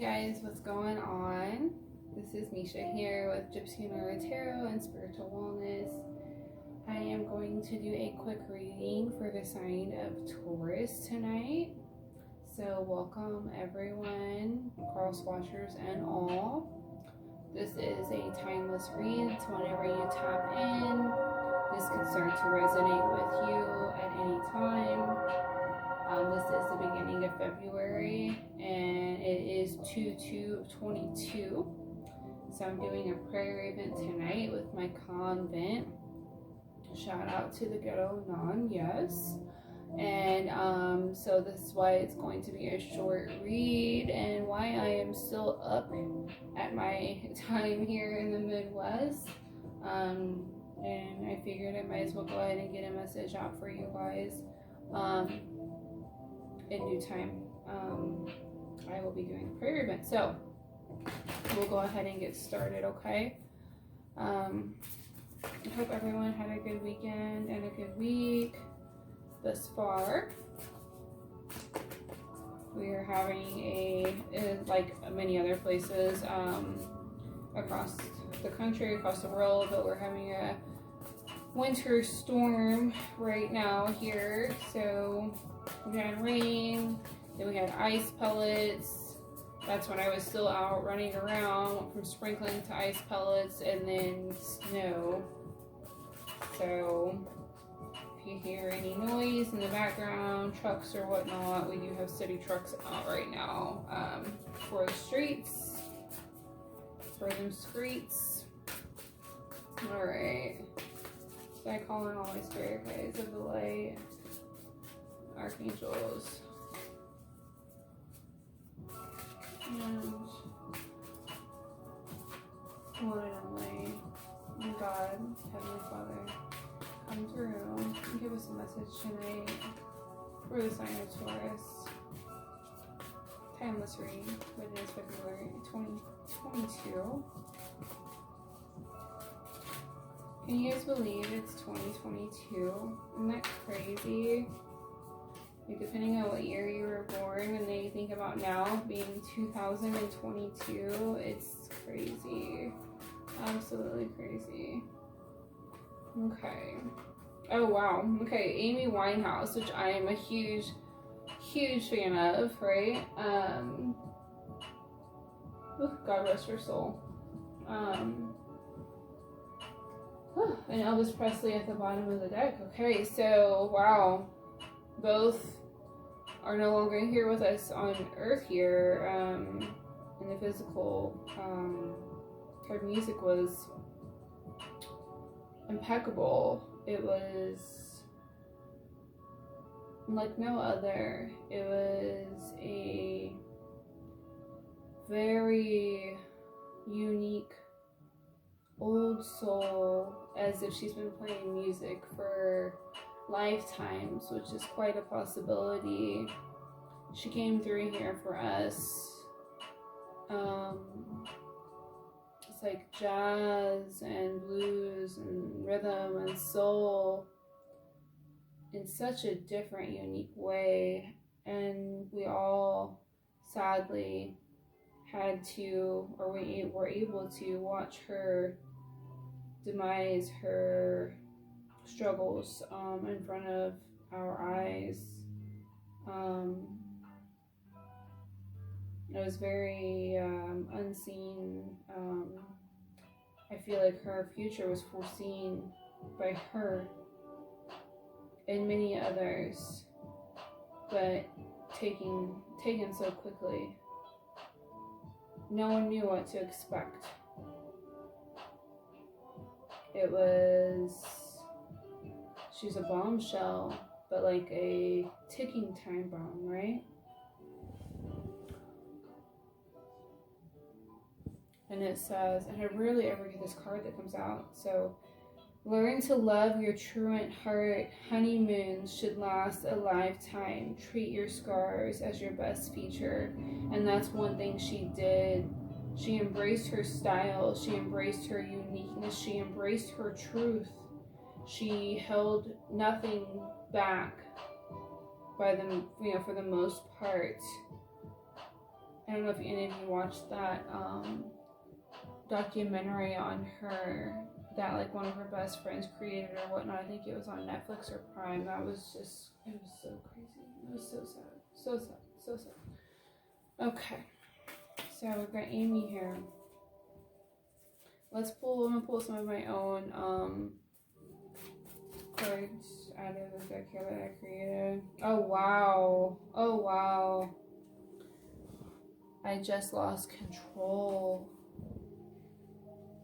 guys, what's going on? This is Misha here with GypsyNara Tarot and Spiritual Wellness. I am going to do a quick reading for the sign of Taurus tonight. So welcome everyone, cross watchers and all. This is a timeless read, so whenever you tap in, this can start to resonate with you at any time. This is the beginning of February, and it is 2/2/22. So I'm doing a prayer event tonight with my convent. Shout out to the ghetto non, yes. And so this is why it's going to be a short read, and why I am still up at my time here in the Midwest. And I figured I might as well go ahead and get a message out for you guys. In due time, I will be doing a prayer event. So we'll go ahead and get started, okay? I hope everyone had a good weekend and a good week thus far. We are having like many other places across the country, across the world, but we're having a winter storm right now here. So we had rain, then we had ice pellets. That's when I was still out running around, went from sprinkling to ice pellets, and then snow. So if you hear any noise in the background, trucks or whatnot, we do have city trucks out right now for the streets, for them streets. All right. So I call in all my spirit guides of the light, archangels, and one and only God, Heavenly Father, come through and give us a message tonight for the sign of Taurus. Timeless read, but it is February 2022. Can you guys believe it's 2022? Isn't that crazy? Like, depending on what year you were born, and then you think about now being 2022, it's crazy. Absolutely crazy. Okay. Oh, wow. Okay, Amy Winehouse, which I am a huge fan of, right? God rest her soul. And Elvis Presley at the bottom of the deck. Okay, so, wow. Both are no longer here with us on Earth here, in the physical. Her music was impeccable. It was like no other. It was a very unique old soul, as if she's been playing music for lifetimes, which is quite a possibility. She came through here for us. It's like jazz and blues and rhythm and soul in such a different, unique way, and we all sadly had to, or we were able to watch her demise, her struggles in front of our eyes. It was very unseen. I feel like her future was foreseen by her and many others, but taken so quickly. No one knew what to expect. She's a bombshell, but like a ticking time bomb, right? And it says, and I rarely ever get this card that comes out, so learn to love your truant heart. Honeymoons should last a lifetime. Treat your scars as your best feature. And that's one thing she did. She embraced her style. She embraced her uniqueness. She embraced her truth. She held nothing back by them, for the most part. I don't know if any of you watched that documentary on her that like one of her best friends created or whatnot. I think it was on Netflix or Prime. That was just, it was so crazy. It was so sad. So sad. So sad. Okay. So we've got Amy here. I'm gonna pull some of my own cards out of the deck here that I created. Oh wow. Oh wow. I just lost control.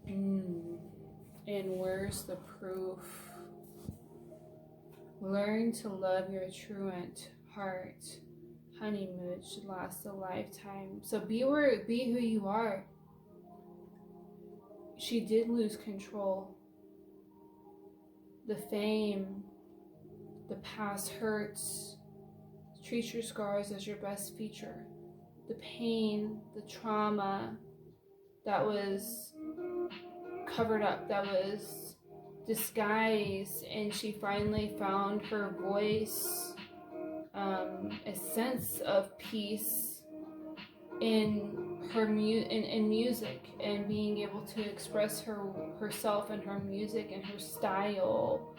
And where's the proof? Learn to love your truant heart. Honeymoon should last a lifetime. So be who you are. She did lose control. The fame, the past hurts. Treat your scars as your best feature. The pain, the trauma that was covered up, that was disguised, and she finally found her voice, a sense of peace in her in music, and being able to express herself and her music and her style.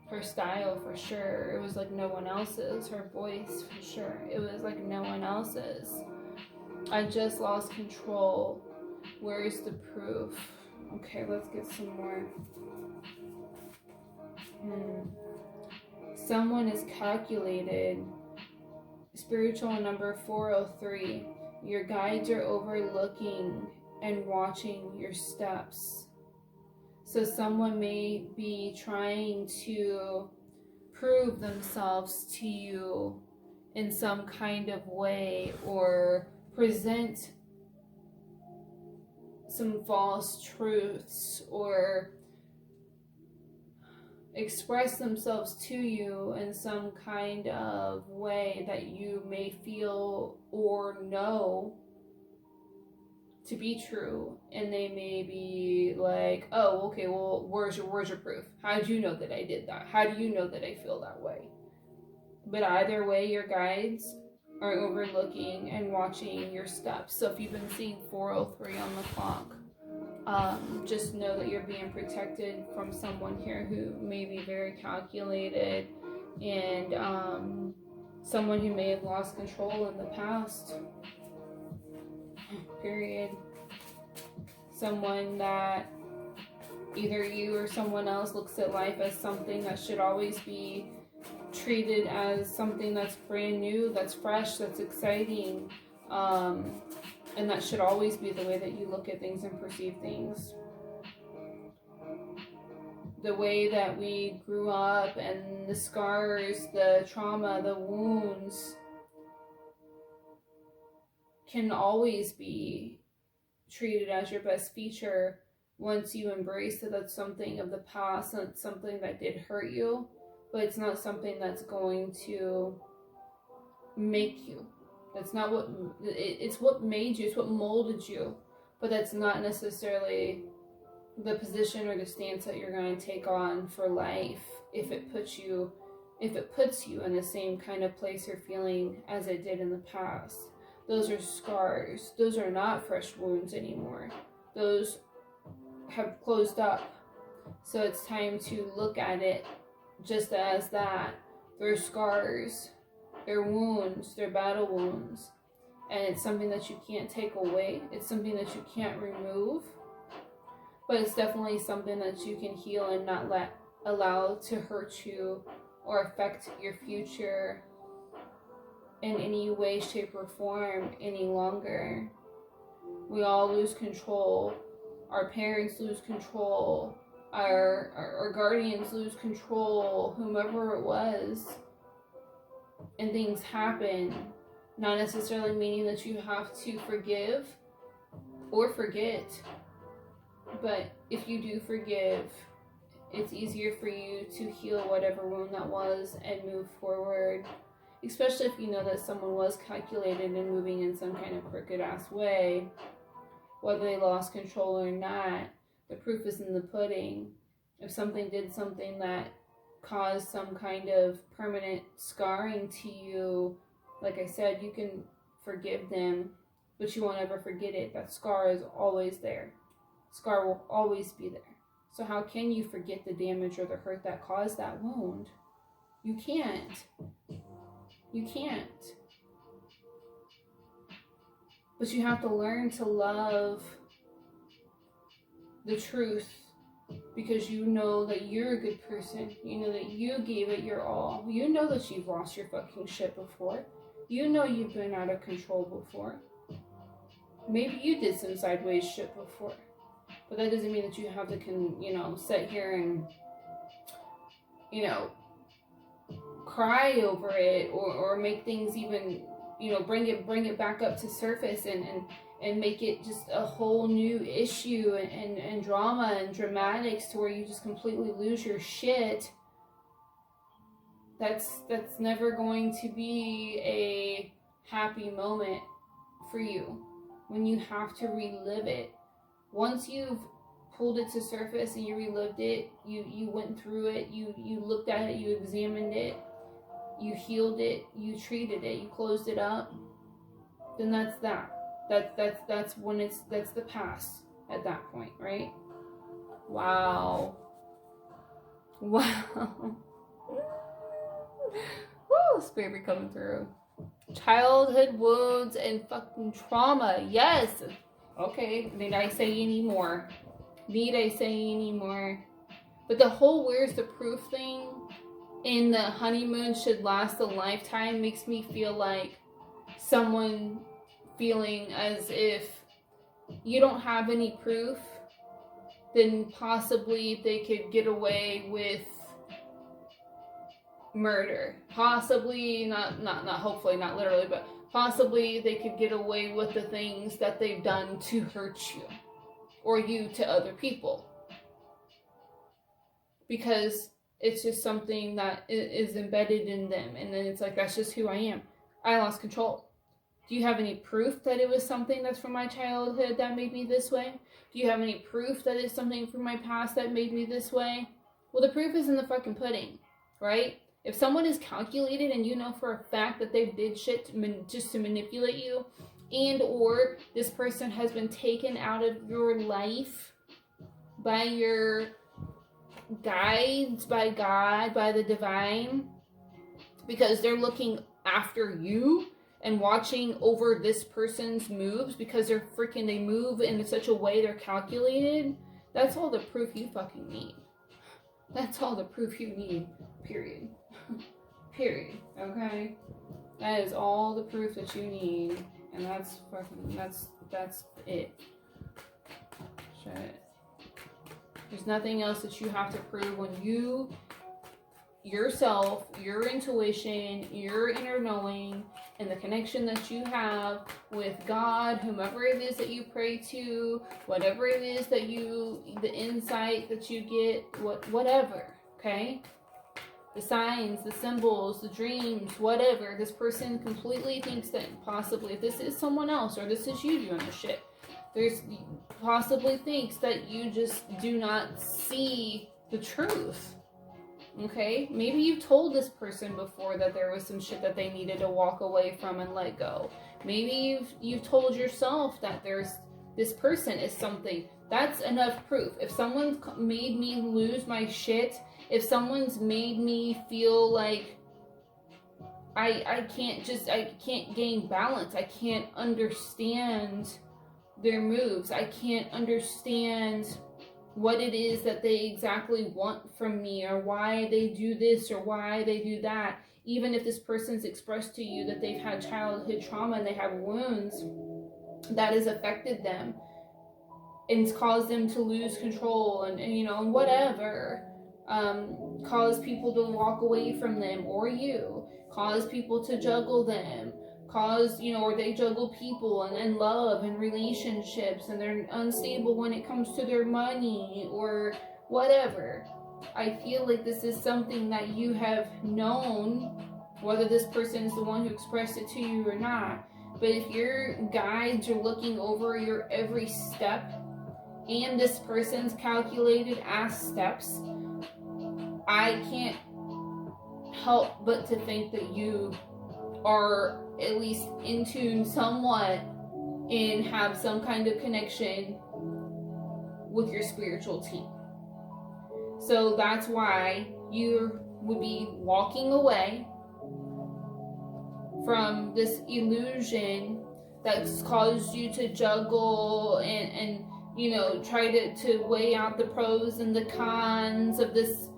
Her style for sure. It was like no one else's. Her voice for sure. It was like no one else's. I just lost control. Where's the proof? Okay, let's get some more. Someone is calculated. Spiritual number 403. Your guides are overlooking and watching your steps. So someone may be trying to prove themselves to you in some kind of way, or present some false truths, or express themselves to you in some kind of way that you may feel or know to be true. And they may be like, oh, okay, well, where's your proof? How do you know that I did that? How do you know that I feel that way? But either way, your guides are overlooking and watching your steps. So if you've been seeing 403 on the clock, just know that you're being protected from someone here who may be very calculated, and someone who may have lost control in the past. Period. Someone that either you or someone else looks at life as something that should always be treated as something that's brand new, that's fresh, that's exciting, and that should always be the way that you look at things and perceive things. The way that we grew up, and the scars, the trauma, the wounds can always be treated as your best feature once you embrace that that's something of the past, and it's something that did hurt you, but it's not something that's going to make you. That's not what, it's what made you, it's what molded you, but that's not necessarily the position or the stance that you're going to take on for life if it puts you in the same kind of place or feeling as it did in the past. Those are scars. Those are not fresh wounds anymore. Those have closed up. So it's time to look at it just as that. They're scars. They're wounds. They're battle wounds. And it's something that you can't take away. It's something that you can't remove. But it's definitely something that you can heal and not allow to hurt you or affect your future in any way, shape, or form any longer. We all lose control. Our parents lose control. Our guardians lose control, whomever it was. And things happen. Not necessarily meaning that you have to forgive or forget. But if you do forgive, it's easier for you to heal whatever wound that was and move forward. Especially if you know that someone was calculated and moving in some kind of crooked ass way. Whether they lost control or not, the proof is in the pudding. If something did something that caused some kind of permanent scarring to you, like I said, you can forgive them, but you won't ever forget it. That scar is always there. Scar will always be there. So how can you forget the damage or the hurt that caused that wound? You can't. You can't. But you have to learn to love the truth, because you know that you're a good person. You know that you gave it your all. You know that you've lost your fucking shit before. You know you've been out of control before. Maybe you did some sideways shit before. But that doesn't mean that you have to, sit here and, cry over it or make things even, bring it back up to surface and make it just a whole new issue and drama and dramatics to where you just completely lose your shit. That's never going to be a happy moment for you when you have to relive it. Once you've pulled it to surface and you relived it, you went through it, you looked at it, you examined it, you healed it, you treated it, you closed it up, then that's that. That's the past at that point, right? Wow. Woo, spirit coming through. Childhood wounds and fucking trauma. Yes. Okay. Need I say any more? But the whole where's the proof thing in the honeymoon should last a lifetime makes me feel like someone feeling as if you don't have any proof, then possibly they could get away with murder. Possibly, not hopefully, not literally, but possibly they could get away with the things that they've done to hurt you or you to other people. Because it's just something that is embedded in them. And then it's like, that's just who I am. I lost control. Do you have any proof that it was something that's from my childhood that made me this way? Do you have any proof that it's something from my past that made me this way? Well, the proof is in the fucking pudding, right? If someone is calculated and you know for a fact that they did shit just to manipulate you, and or this person has been taken out of your life by your guides, by God, by the divine, because they're looking after you and watching over this person's moves because they move in such a way they're calculated, that's all the proof you fucking need. That's all the proof you need, period. Period, okay? That is all the proof that you need, and that's it. Shit. There's nothing else that you have to prove when you, yourself, your intuition, your inner knowing, and the connection that you have with God, whomever it is that you pray to, whatever it is that the insight that you get, whatever, okay? The signs, the symbols, the dreams, whatever. This person completely thinks that possibly if this is someone else or this is you doing the shit, there's possibly thinks that you just do not see the truth. Okay? Maybe you've told this person before that there was some shit that they needed to walk away from and let go. Maybe you've told yourself that this person is something. That's enough proof. If someone's made me lose my shit, if someone's made me feel like I can't gain balance, I can't understand their moves, I can't understand what it is that they exactly want from me, or why they do this or why they do that. Even if this person's expressed to you that they've had childhood trauma and they have wounds that has affected them and it's caused them to lose control and whatever, cause people to walk away from them, or cause people to juggle them, or they juggle people and love and relationships, and they're unstable when it comes to their money or whatever. I feel like this is something that you have known, whether this person is the one who expressed it to you or not. But if your guides are looking over your every step and this person's calculated ass steps, I can't help but to think that you are at least in tune somewhat and have some kind of connection with your spiritual team. So that's why you would be walking away from this illusion that's caused you to juggle and you know, try to weigh out the pros and the cons of this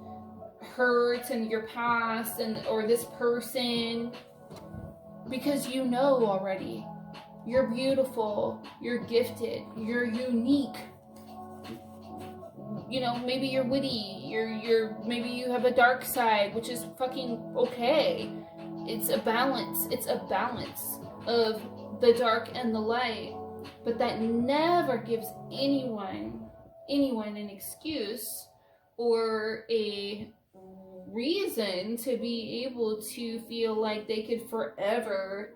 hurt and your past and or this person, because you know already you're beautiful, you're gifted, you're unique. You know, maybe you're witty, you're maybe you have a dark side, which is fucking okay. It's a balance of the dark and the light, but that never gives anyone an excuse or a reason to be able to feel like they could forever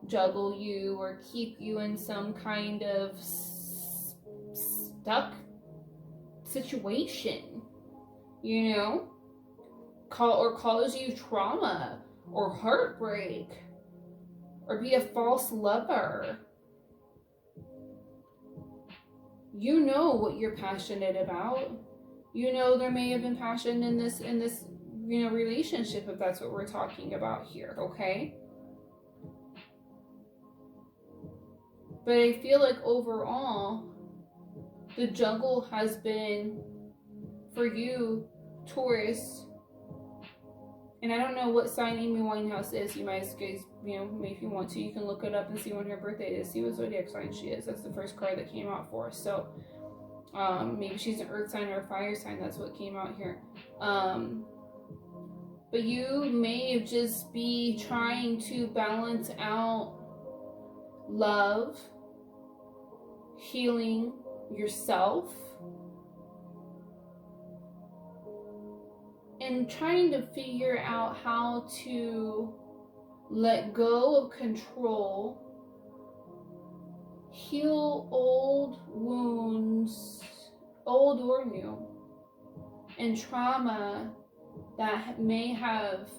juggle you or keep you in some kind of stuck situation, you know, cause you trauma or heartbreak or be a false lover. You know what you're passionate about. You know there may have been passion in this you know, relationship, if that's what we're talking about here, okay? But I feel like overall, the juggle has been, for you, Taurus, and I don't know what sign Amy Winehouse is. You guys, you know, if you want to, you can look it up and see when her birthday is. See what zodiac sign she is. That's the first card that came out for us. So, maybe she's an earth sign or a fire sign. That's what came out here. But you may just be trying to balance out love, healing yourself, and trying to figure out how to let go of control, heal old wounds, old or new, and trauma that may have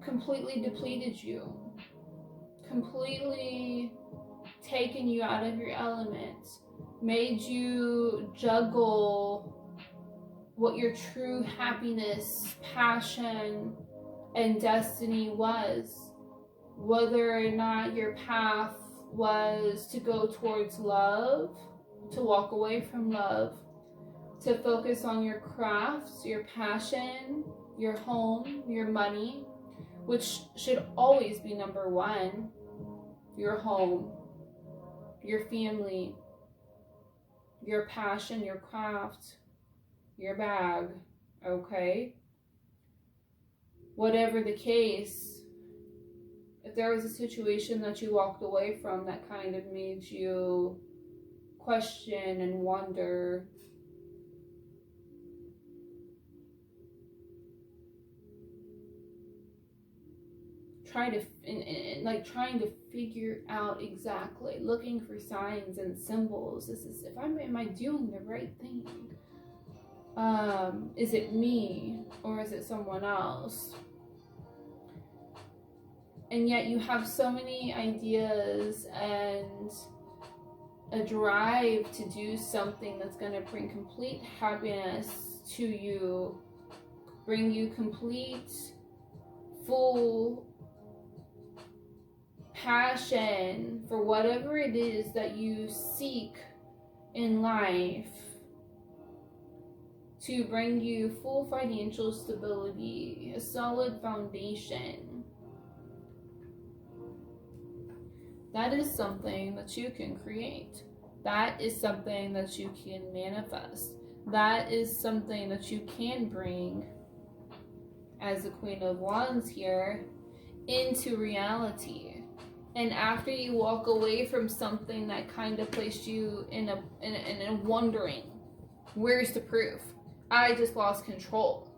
completely depleted you, completely taken you out of your element, made you juggle what your true happiness, passion, and destiny was, whether or not your path was to go towards love, to walk away from love, to focus on your crafts, your passion, your home, your money, which should always be number one, your home, your family, your passion, your craft, your bag, okay? Whatever the case, if there was a situation that you walked away from that kind of made you question and wonder, trying to figure out exactly, looking for signs and symbols. This is, am I doing the right thing? Is it me or is it someone else? And yet you have so many ideas and a drive to do something that's going to bring complete happiness to you, bring you complete, full passion for whatever it is that you seek in life, to bring you full financial stability, a solid foundation. That is something that you can create. That is something that you can manifest. That is something that you can bring, as the Queen of Wands here, into reality. And after you walk away from something that kind of placed you in a wondering, where's the proof? I just lost control.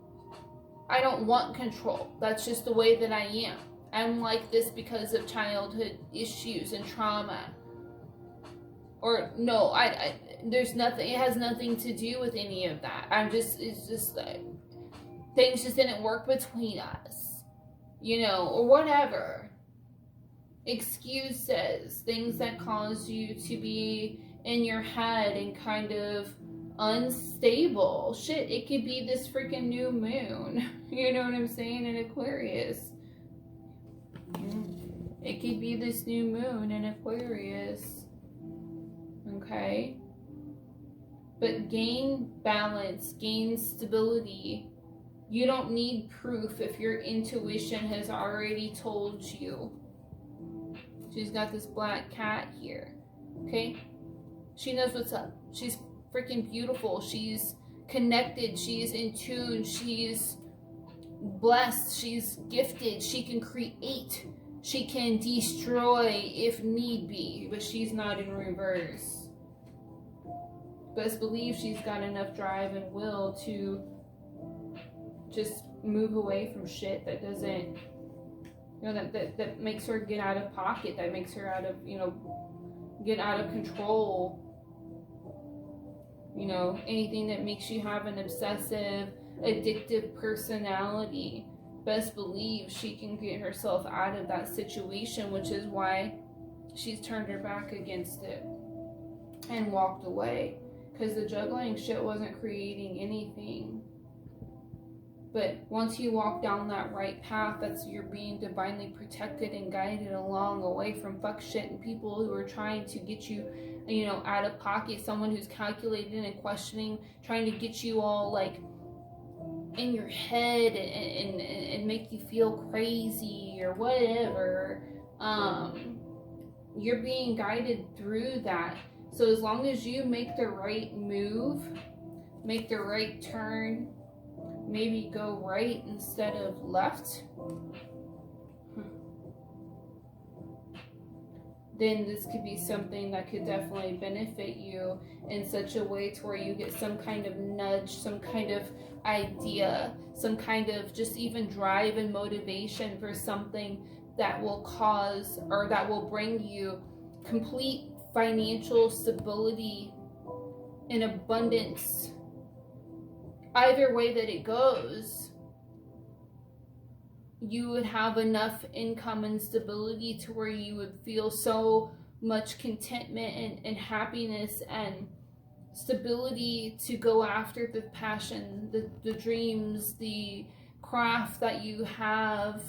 I don't want control. That's just the way that I am. I'm like this because of childhood issues and trauma. Or no, there's nothing, it has nothing to do with any of that. It's just like, things just didn't work between us. you know, or whatever. Excuses, things that cause you to be in your head and kind of unstable. Shit, it could be this freaking new moon. You know what I'm saying? In Aquarius. It could be this new moon in Aquarius. Okay? But gain balance, gain stability. You don't need proof if your intuition has already told you. She's got this black cat here. Okay? She knows what's up. She's freaking beautiful. She's connected. She's in tune. She's blessed. She's gifted. She can create. She can destroy if need be. But she's not in reverse. Best believe she's got enough drive and will to just move away from shit that doesn't, you know, that makes her get out of pocket, that makes her out of, you know, get out of control. You know, anything that makes you have an obsessive, addictive personality. Best believe she can get herself out of that situation, which is why she's turned her back against it and walked away. Because the juggling shit wasn't creating anything. But once you walk down that right path, that's you're being divinely protected and guided along, away from fuck shit and people who are trying to get you, you know, out of pocket. Someone who's calculating and questioning, trying to get you all like in your head and make you feel crazy or whatever. You're being guided through that. So as long as you make the right move, make the right turn, maybe go right instead of left, then this could be something that could definitely benefit you in such a way to where you get some kind of nudge, some kind of idea, some kind of just even drive and motivation for something that will cause or that will bring you complete financial stability and abundance. Either way that it goes, you would have enough income and stability to where you would feel so much contentment and happiness and stability to go after the passion, the dreams, the craft that you have,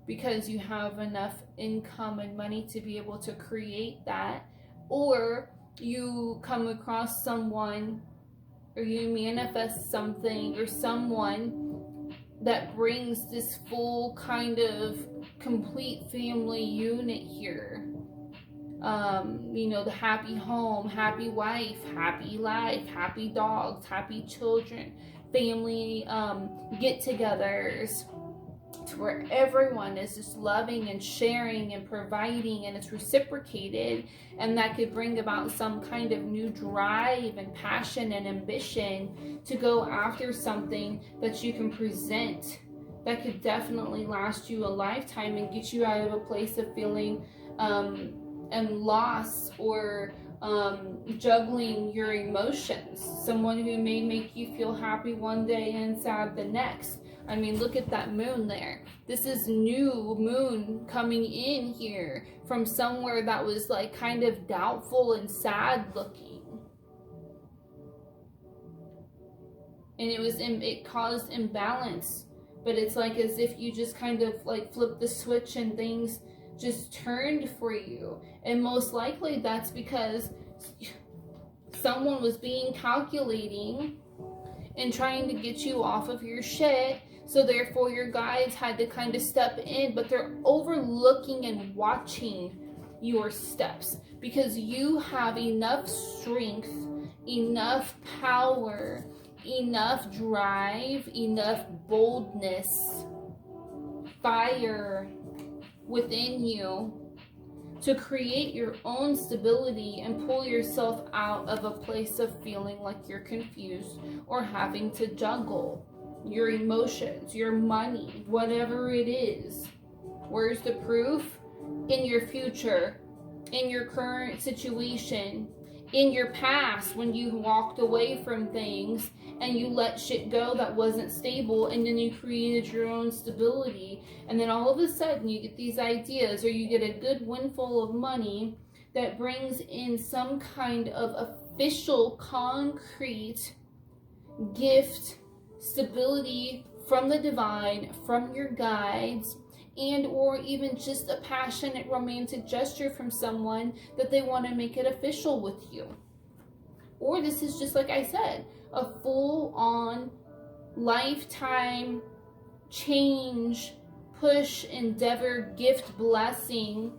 because you have enough income and money to be able to create that. Or you come across someone, or you manifest something or someone that brings this full kind of complete family unit here. You know, the happy home, happy wife, happy life, happy dogs, happy children, family get-togethers, to where everyone is just loving and sharing and providing, and it's reciprocated, and that could bring about some kind of new drive and passion and ambition to go after something that you can present that could definitely last you a lifetime and get you out of a place of feeling and loss or juggling your emotions. Someone who may make you feel happy one day and sad the next. I mean, look at that moon there. This is new moon coming in here from somewhere that was like kind of doubtful and sad looking. And it caused imbalance. But it's like as if you just kind of like flipped the switch and things just turned for you. And most likely that's because someone was being calculating and trying to get you off of your shit. So therefore your guides had to kind of step in, but they're overlooking and watching your steps because you have enough strength, enough power, enough drive, enough boldness, fire within you to create your own stability and pull yourself out of a place of feeling like you're confused or having to juggle your emotions, your money, whatever it is. Where's the proof? In your future, in your current situation, in your past when you walked away from things and you let shit go that wasn't stable, and then you created your own stability, and then all of a sudden you get these ideas, or you get a good windfall of money that brings in some kind of official, concrete gift, stability from the divine, from your guides, and or even just a passionate romantic gesture from someone that they want to make it official with you. Or this is just, like I said, a full-on lifetime change, push, endeavor, gift, blessing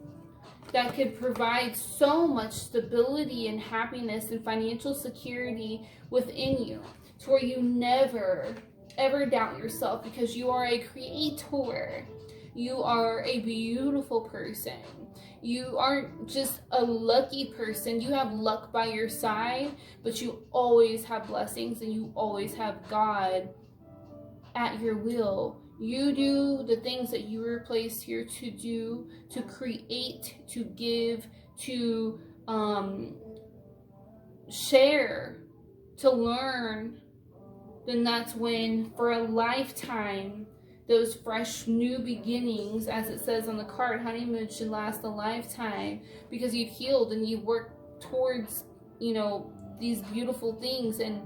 that could provide so much stability and happiness and financial security within you, to where you never ever doubt yourself, because you are a creator. You are a beautiful person. You aren't just a lucky person. You have luck by your side, but you always have blessings, and you always have God at your will. You do the things that you were placed here to do, to create, to give, to share, to learn. Then that's when, for a lifetime, those fresh new beginnings, as it says on the card, honeymoon should last a lifetime, because you've healed and you've worked towards, you know, these beautiful things, and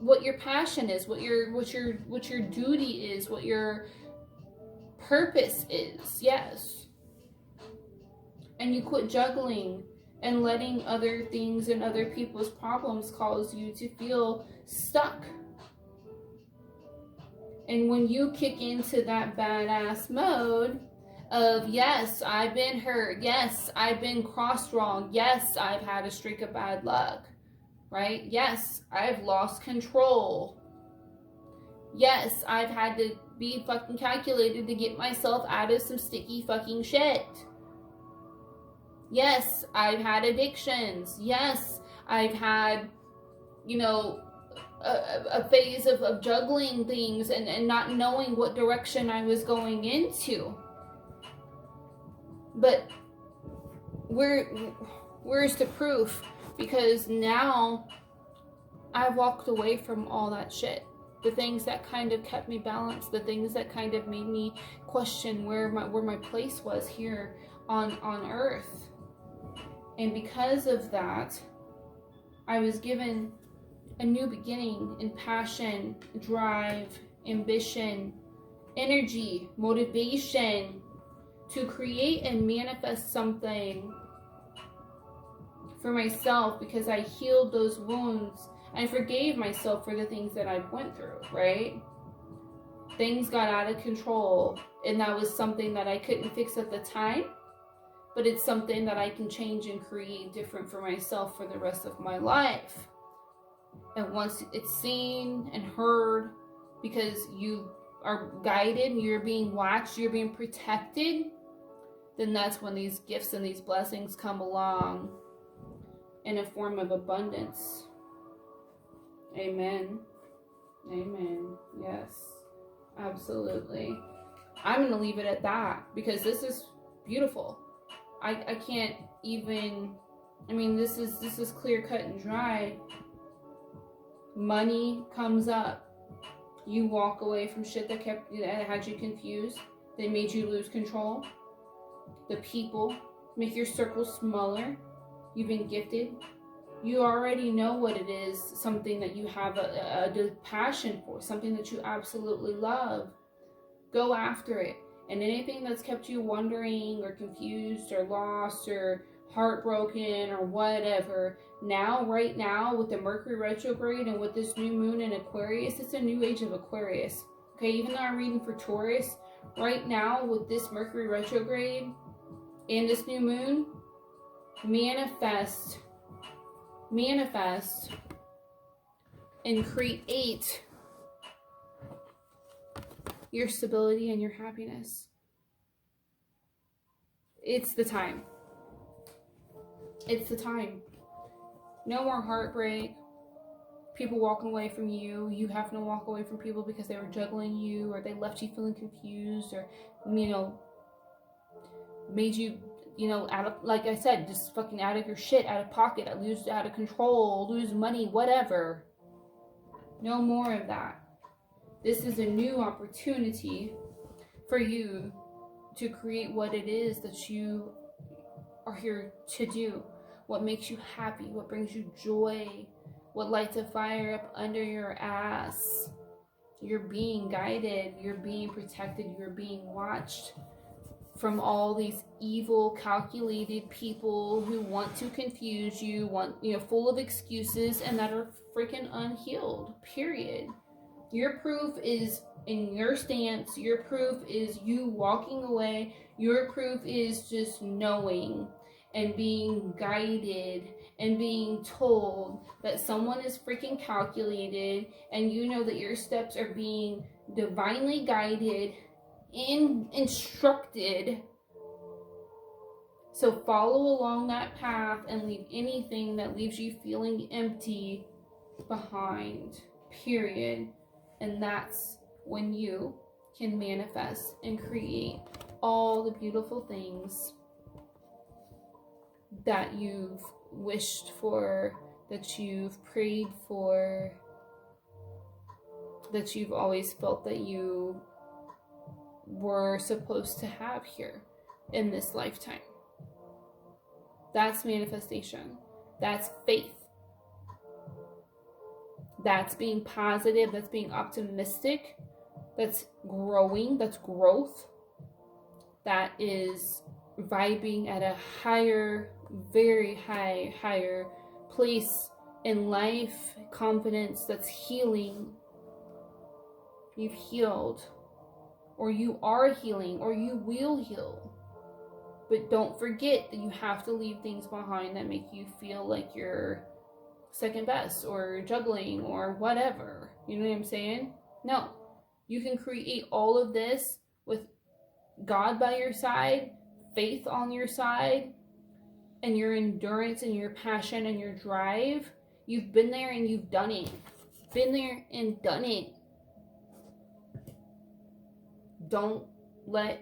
what your passion is, what your duty is, what your purpose is. Yes. And you quit juggling and letting other things and other people's problems cause you to feel stuck. And when you kick into that badass mode of, yes, I've been hurt, yes, I've been crossed wrong, yes, I've had a streak of bad luck, right? Yes, I've lost control. Yes, I've had to be fucking calculated to get myself out of some sticky fucking shit. Yes, I've had addictions. Yes, I've had, you know, a phase of juggling things and not knowing what direction I was going into. But where's the proof? Because now I've walked away from all that shit. The things that kind of kept me balanced, the things that kind of made me question where my place was here on earth. And because of that, I was given a new beginning in passion, drive, ambition, energy, motivation to create and manifest something for myself, because I healed those wounds. I forgave myself for the things that I went through, right? Things got out of control, and that was something that I couldn't fix at the time, but it's something that I can change and create different for myself for the rest of my life. And once it's seen and heard, because you are guided, you're being watched, you're being protected, then that's when these gifts and these blessings come along in a form of abundance. Amen. Amen. Yes, absolutely. I'm going to leave it at that, because this is beautiful. I can't even, I mean, this is clear cut and dry. Money comes up. You walk away from shit that had you confused. They made you lose control. The people make your circle smaller. You've been gifted. You already know what it is, something that you have a passion for, something that you absolutely love. Go after it. And anything that's kept you wondering or confused or lost or heartbroken or whatever, now, right now, with the Mercury retrograde and with this new moon in Aquarius, it's a new age of Aquarius. Okay, even though I'm reading for Taurus, right now with this Mercury retrograde and this new moon, manifest and create your stability and your happiness. It's the time. It's the time. No more heartbreak. People walking away from you. You have to walk away from people because they were juggling you, or they left you feeling confused, or, you know, made you you know, out of, like I said, just fucking out of your shit, out of pocket, lose out of control, lose money, whatever. No more of that. This is a new opportunity for you to create what it is that you are here to do. What makes you happy, what brings you joy, what lights a fire up under your ass. You're being guided, you're being protected, you're being watched from all these evil, calculated people who want to confuse you, full of excuses, and that are freaking unhealed, period. Your proof is in your stance. Your proof is you walking away. Your proof is just knowing and being guided and being told that someone is freaking calculated, and you know that your steps are being divinely guided, instructed. So follow along that path and leave anything that leaves you feeling empty behind, period. And that's when you can manifest and create all the beautiful things that you've wished for, that you've prayed for, that you've always felt that you were supposed to have here in this lifetime. That's manifestation. That's faith. That's being positive. That's being optimistic. That's growing. That's growth. That is vibing at a higher, very higher place in life. Confidence. That's healing. You've healed. Or you are healing. Or you will heal. But don't forget that you have to leave things behind that make you feel like you're second best or juggling or whatever. You know what I'm saying? No. You can create all of this with God by your side, faith on your side, and your endurance and your passion and your drive. You've been there and you've done it. Been there and done it. Don't let,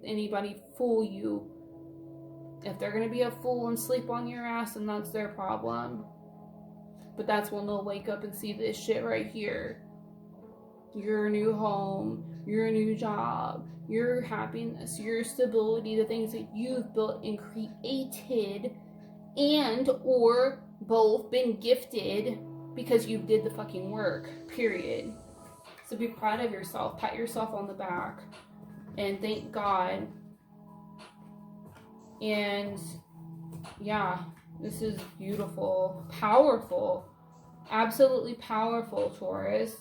anybody fool you. If they're gonna be a fool and sleep on your ass, then that's their problem. But that's when they'll wake up and see this shit right here. Your new home, your new job, your happiness, your stability, the things that you've built and created, and or both been gifted because you did the fucking work, period. So be proud of yourself, pat yourself on the back, and thank God. And yeah, this is beautiful, powerful, absolutely powerful, Taurus.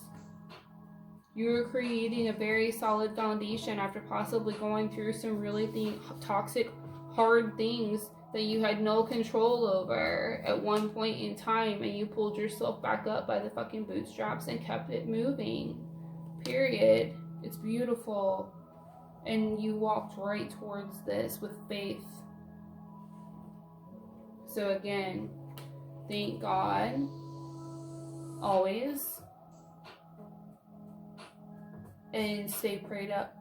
You're creating a very solid foundation after possibly going through some really toxic, hard things that you had no control over at one point in time, and you pulled yourself back up by the fucking bootstraps and kept it moving, period. It's beautiful. And you walked right towards this with faith. So again, thank God, always, and stay prayed up.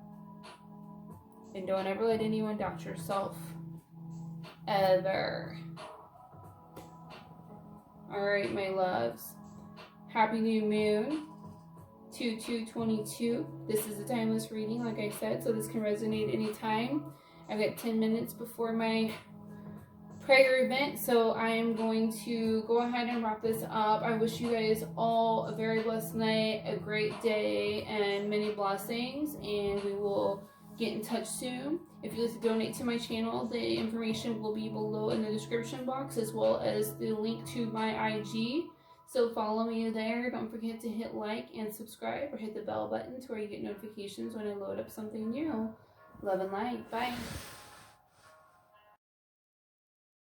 And don't ever let anyone doubt yourself, ever. Alright, my loves. Happy new moon. 2/2/22. This is a timeless reading, like I said, so this can resonate anytime. I've got 10 minutes before my prayer event, so I am going to go ahead and wrap this up. I wish you guys all a very blessed night, a great day, and many blessings, and we will get in touch soon. If you'd like to donate to my channel, the information will be below in the description box, as well as the link to my IG. So follow me there. Don't forget to hit like and subscribe, or hit the bell button to where you get notifications when I load up something new. Love and light. Bye.